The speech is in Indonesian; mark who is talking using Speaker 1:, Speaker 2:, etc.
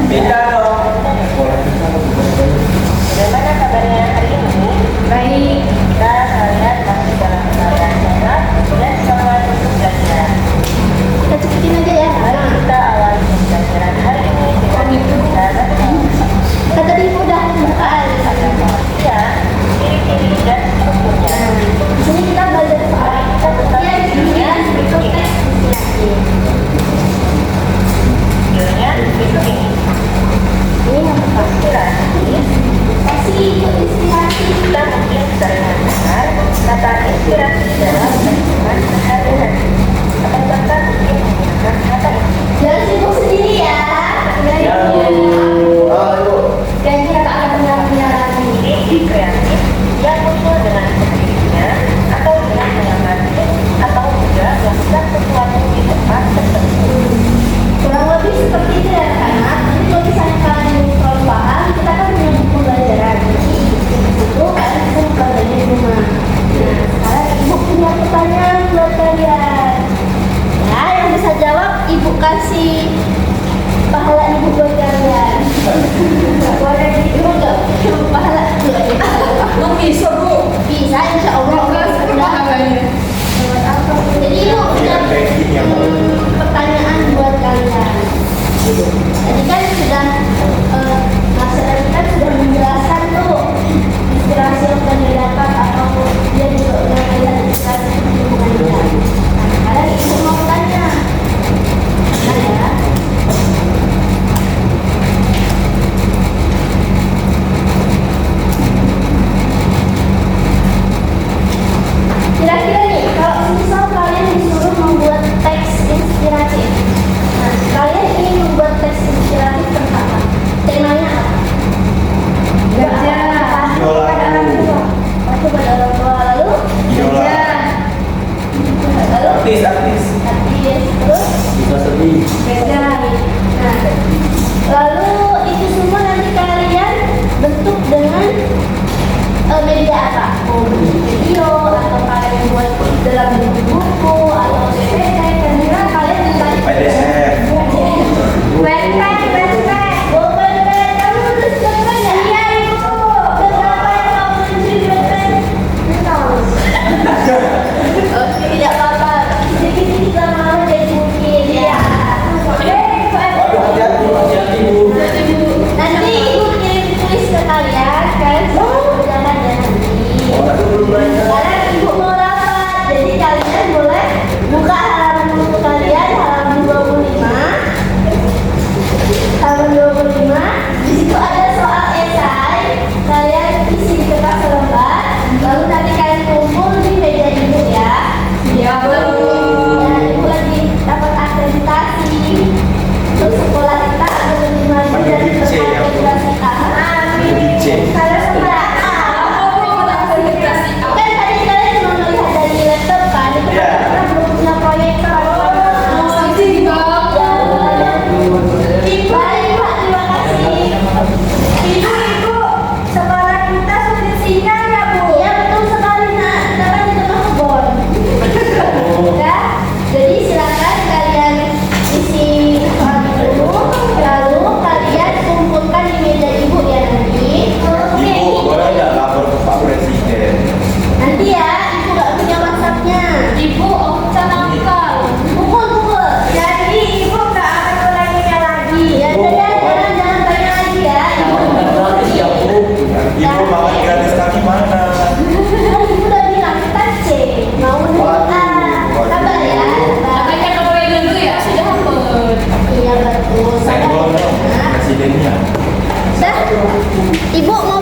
Speaker 1: Beda dong.
Speaker 2: Bagaimana kabarnya hari ini?
Speaker 3: Baik.
Speaker 2: Kita kalian masih dalam keadaan sehat dan semangat untuk belajar.
Speaker 3: Kita cepetin aja ya.
Speaker 2: Mari kita awali pembelajaran hari ini dengan pembicaraan
Speaker 3: Kata ibu udah
Speaker 2: soal pada pengertian, ciri-ciri dan strukturnya.
Speaker 3: Di sini kita belajar soal
Speaker 2: Kita tetap videonya berikut ini. Videonya berikut ini.
Speaker 3: Ini yang pertama.
Speaker 2: Inspirasi.
Speaker 3: Kasih inspirasi.
Speaker 2: Kita mungkin sering mendengar kata inspirasi dalam kehidupan sehari-hari. Atau bahkan mungkin menggunakan kata ini.
Speaker 3: Jangan sibuk sendiri ya. Janji kakak akan benar-benar lagi.
Speaker 2: Ide kreatif yang muncul dengan sendirinya atau dengan mengamati atau juga melakukan sesuatu di tempat tertentu.
Speaker 3: Kurang lebih seperti itu ya anak. Nanti kalau misalnya kalian belum paham, kita kan punya buku pembelajaran. Jadi itu kalian bisa mempelajari di rumah. Nah, sekarang ibu punya pertanyaan buat kalian. Ya, yang bisa jawab ibu kasih pahala ibu buat kalian. Boleh ibu nggak? Pahala juga.
Speaker 4: Emang bisa bu?
Speaker 3: Bisa, insya Allah. Jadi ibu punya pertanyaan buat kalian. Tadi kan sudah masyarakat kita sudah menjelaskan tuh inspirasi yang kalian dapat atau dia juga udah melihat inspirasi di lingkungannya. Nah, sekarang ibu mau tanya, mana ya? Kira-kira nih, kalau misal kalian disuruh membuat teks inspiratif, nah kalian ingin membuat teks inspiratif tentang apa? Temanya apa?
Speaker 1: Idola.
Speaker 3: Waktu pada orang tua lalu?
Speaker 1: Idola.
Speaker 3: Lalu?
Speaker 1: Artis.
Speaker 3: Artis, terus?
Speaker 1: Bisa sedih.
Speaker 3: Beda lagi. Nah, lalu itu semua nanti kalian bentuk dengan media apa? Mau bentuk video atau kalian buat dalam bentuk buku atau PPT? Kira kalian bisa
Speaker 1: PDF.
Speaker 3: Pulpen, kamu nulis pulpen ya? Iya ibu. Berapa yang kamu nulis di pulpen? Oke, tidak apa-apa. Sedikit kita mau jadi mungkin ya.
Speaker 1: Hati-hati bu.
Speaker 3: Nanti ibu kirim tulis ke kalian, kalian jangan nanti.
Speaker 1: Orang belum banyak.
Speaker 3: Sekarang ibu mau rapat, jadi kalian boleh buka halaman buku kalian halaman 25. Halaman 25, di situ ada soal esai. Kalian isi di kertas lembar, lalu nanti kalian kumpul di meja ibu ya.
Speaker 4: Ya betul.
Speaker 3: Dan ibu lagi dapat akreditasi untuk sekolah kita agar lebih maju dan
Speaker 1: Pakai DJ ya, Bu.
Speaker 3: berakreditasi. Amin.
Speaker 1: DJ.
Speaker 3: Kalian semua kan tadi kalian cuma melihat dari laptop kan, itu
Speaker 1: Iya.
Speaker 3: kan kita belum punya proyektor. Baik Pak, terima kasih. Ibu, sekolah kita sudah sinyal ya Bu? Iya betul sekali nak, kita kan di tengah kebun. Ya, jadi silakan kalian isi soal dulu, lalu kalian kumpulkan di meja ibu ya nanti.
Speaker 1: Ibu boleh nggak lapor ke Pak Presiden?
Speaker 3: Nanti ya, ibu gak punya WhatsApp-nya.
Speaker 4: Ibu, nakal.
Speaker 3: Pukul. Jadi ibu gak akan ulanginya lagi. Ya udah, jangan tanya lagi ya.
Speaker 1: Ibu makan gratis kaki mana?
Speaker 3: Ibu udah bilang kita C. Mau A. Sabar ya.
Speaker 4: Makanya kalau yang dulu ya sudah hapus.
Speaker 3: Iya betul. Sabar
Speaker 1: Senggol
Speaker 3: ya.
Speaker 1: dong presidennya.
Speaker 3: Dah. Ibu mau